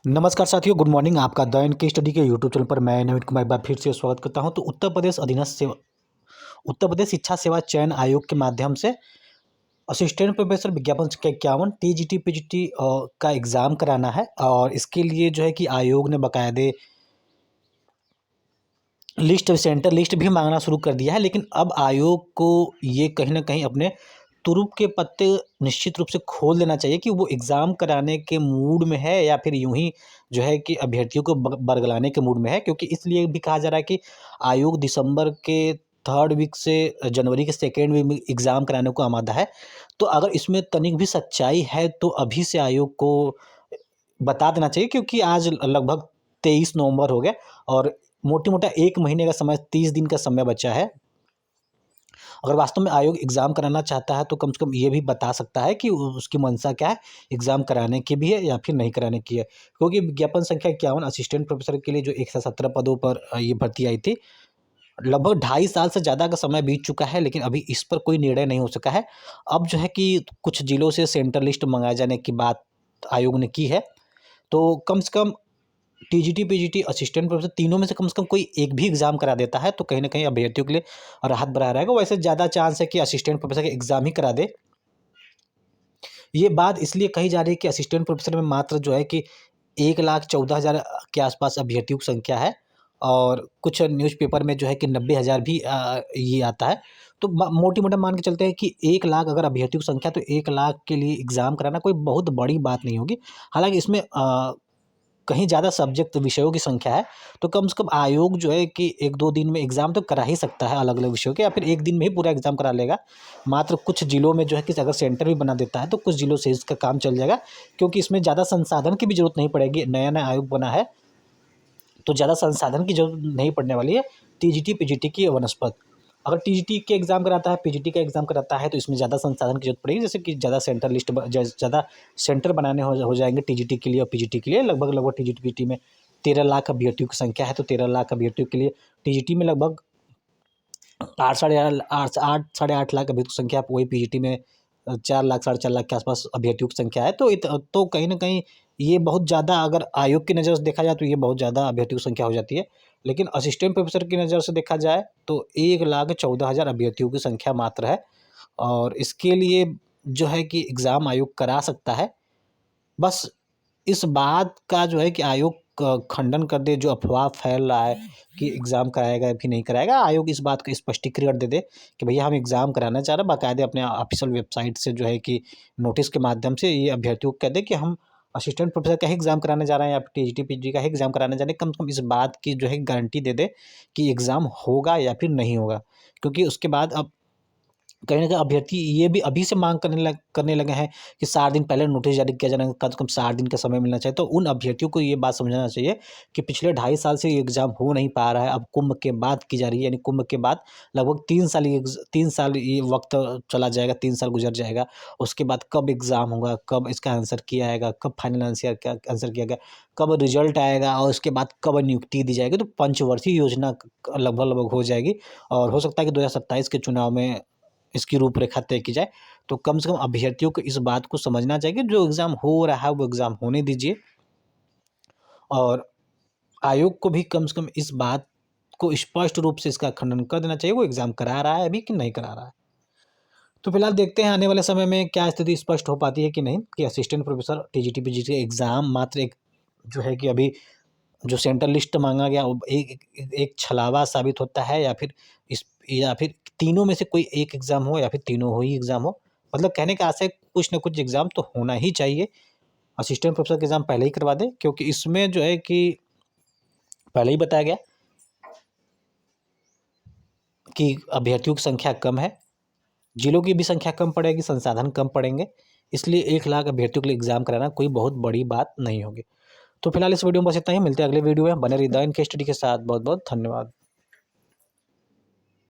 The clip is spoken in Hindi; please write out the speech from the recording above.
नमस्कार साथियों, गुड मॉर्निंग। आपका द एन के स्टडी के यूट्यूब चैनल पर मैं नवीन कुमार एक बार फिर से स्वागत करता हूं। तो उत्तर प्रदेश शिक्षा सेवा चयन आयोग के माध्यम से असिस्टेंट प्रोफेसर विज्ञापन संख्या 51 टीजीटी पीजीटी का एग्ज़ाम कराना है। और इसके लिए जो है कि आयोग ने बाकायदे सेंटर लिस्ट भी मांगना शुरू कर दिया है। लेकिन अब आयोग को ये कहीं ना कहीं अपने तुरुप के पत्ते निश्चित रूप से खोल देना चाहिए कि वो एग्ज़ाम कराने के मूड में है या फिर यूं ही जो है कि अभ्यर्थियों को बरगलाने के मूड में है। क्योंकि इसलिए भी कहा जा रहा है कि आयोग दिसंबर के थर्ड वीक से जनवरी के सेकेंड वीक में एग्ज़ाम कराने को आमादा है। तो अगर इसमें तनिक भी सच्चाई है तो अभी से आयोग को बता देना चाहिए, क्योंकि आज लगभग 23 नवंबर हो गया और मोटी मोटा 1 महीने का समय, 30 दिन का समय बचा है। अगर वास्तव में आयोग एग्ज़ाम कराना चाहता है तो कम से कम ये भी बता सकता है कि उसकी मंशा क्या है, एग्ज़ाम कराने की भी है या फिर नहीं कराने की है। क्योंकि विज्ञापन संख्या 51 असिस्टेंट प्रोफेसर के लिए जो 117 पदों पर ये भर्ती आई थी, लगभग 2.5 साल से ज़्यादा का समय बीत चुका है, लेकिन अभी इस पर कोई निर्णय नहीं हो सका है। अब जो है कि कुछ जिलों से सेंटर लिस्ट मंगाए जाने की बात आयोग ने की है। तो कम से कम टीजीटी पीजीटी असिस्टेंट प्रोफेसर तीनों में से कम कोई एक भी एग्जाम करा देता है तो कहीं ना कहीं अभ्यर्थियों के लिए राहत बना रहेगा। वैसे ज़्यादा चांस है कि असिस्टेंट प्रोफेसर का एग्जाम ही करा दे। ये बात इसलिए कही जा रही है कि असिस्टेंट प्रोफेसर में मात्र जो है कि 1,14,000 के आसपास अभ्यर्थियों की संख्या है। और कुछ न्यूज़पेपर में जो है कि 90,000 भी ये आता है। तो मोटी मोटा मान के चलते हैं कि 1 लाख अगर अभ्यर्थियों की संख्या, तो 1 लाख के लिए एग्ज़ाम कराना कोई बहुत बड़ी बात नहीं होगी। हालांकि इसमें कहीं ज़्यादा सब्जेक्ट विषयों की संख्या है, तो कम से कम आयोग जो है कि 1-2 दिन में एग्ज़ाम तो करा ही सकता है अलग अलग विषयों के, या फिर एक दिन में ही पूरा एग्ज़ाम करा लेगा। मात्र कुछ जिलों में जो है कि अगर सेंटर भी बना देता है तो कुछ जिलों से इसका काम चल जाएगा, क्योंकि इसमें ज़्यादा संसाधन की भी जरूरत नहीं पड़ेगी। नया नया आयोग बना है तो ज़्यादा संसाधन की जरूरत नहीं पड़ने वाली है टीजीटी पीजीटी की वनस्पत। अगर टीजीटी के एग्ज़ाम कराता है, पीजीटी का एग्ज़ाम कराता है, तो इसमें ज़्यादा संसाधन की जरूरत पड़ेगी, जैसे कि ज़्यादा सेंटर लिस्ट ज़्यादा सेंटर बनाने हो जाएंगे टीजीटी के लिए और पीजीटी के लिए। लगभग लगभग टीजीटी पीजीटी में 13 लाख अभ्यर्थियों की संख्या है, तो 13 लाख अभ्यर्थियों के लिए टीजीटी में लगभग 8 साढ़े 8 लाख अभ्यर्थियों की संख्या, वही पीजीटी में 4 लाख 4.5 लाख के आसपास अभ्यर्थियों की संख्या है। तो कहीं ना कहीं ये बहुत ज़्यादा, अगर आयोग की नज़र से देखा जाए तो ये बहुत ज़्यादा अभ्यर्थियों की संख्या हो जाती है। लेकिन असिस्टेंट प्रोफेसर की नज़र से देखा जाए तो 1,14,000 अभ्यर्थियों की संख्या मात्र है। और इसके लिए जो है कि एग्ज़ाम आयोग करा सकता है। बस इस बात का जो है कि आयोग खंडन कर दे, जो अफवाह फैल रहा है कि एग्ज़ाम कराएगा कि नहीं कराएगा। आयोग इस बात का स्पष्टीकरण दे दे कि भैया हम एग्ज़ाम कराना चाह रहे हैं, बाकायदे अपने ऑफिशियल वेबसाइट से जो है कि नोटिस के माध्यम से ये अभ्यर्थियों को कह दे कि हम असिस्टेंट प्रोफेसर का ही एग्ज़ाम कराने जा रहे हैं या फिर टीजीटी पीजी का ही एग्ज़ाम कराने जा रहे हैं। कम से कम इस बात की जो है गारंटी दे दे कि एग्ज़ाम होगा या फिर नहीं होगा। क्योंकि उसके बाद अब कहीं न कहीं अभ्यर्थी ये भी अभी से माँग करने लगे हैं कि 7 दिन पहले नोटिस जारी किया जाना, कम से कम 7 दिन का समय मिलना चाहिए। तो उन अभ्यर्थियों को ये बात समझना चाहिए कि पिछले 2.5 साल से ये एग्ज़ाम हो नहीं पा रहा है। अब कुंभ के बाद की जा रही है, यानी कुंभ के बाद लगभग 3 साल ये वक़्त चला जाएगा, 3 साल गुज़र जाएगा। उसके बाद कब एग्ज़ाम होगा, कब इसका आंसर किया जाएगा, कब फाइनल आंसर किया गया, कब रिज़ल्ट आएगा और उसके बाद कब नियुक्ति दी जाएगी। तो पंचवर्षीय योजना लगभग हो जाएगी और हो सकता है कि 2027 के चुनाव में इसकी रूपरेखा तय की जाए। तो कम से कम अभ्यर्थियों को इस बात को समझना चाहिए कि जो एग्ज़ाम हो रहा है वो एग्ज़ाम होने दीजिए। और आयोग को भी कम से कम इस बात को स्पष्ट रूप से इसका खंडन कर देना चाहिए, वो एग्ज़ाम करा रहा है अभी कि नहीं करा रहा है। तो फिलहाल देखते हैं आने वाले समय में क्या स्थिति स्पष्ट हो पाती है कि नहीं, कि assistant professor TGT PGT exam मात्र एक जो है कि अभी जो सेंट्रल लिस्ट मांगा गया वो एक छलावा साबित होता है, या फिर तीनों में से कोई एक एग्ज़ाम हो या फिर तीनों हो ही एग्ज़ाम हो। मतलब कहने का आशय कुछ ना कुछ एग्ज़ाम तो होना ही चाहिए। असिस्टेंट प्रोफेसर का एग्ज़ाम पहले ही करवा दें, क्योंकि इसमें जो है कि पहले ही बताया गया कि अभ्यर्थियों की संख्या कम है, जिलों की भी संख्या कम पड़ेगी, संसाधन कम पड़ेंगे। इसलिए 1 लाख अभ्यर्थियों के लिए एग्ज़ाम कराना कोई बहुत बड़ी बात नहीं होगी। तो फिलहाल इस वीडियो में बस इतना ही। मिलते हैं अगले वीडियो में। बने रहिए द इनके स्टडी के साथ। बहुत बहुत धन्यवाद।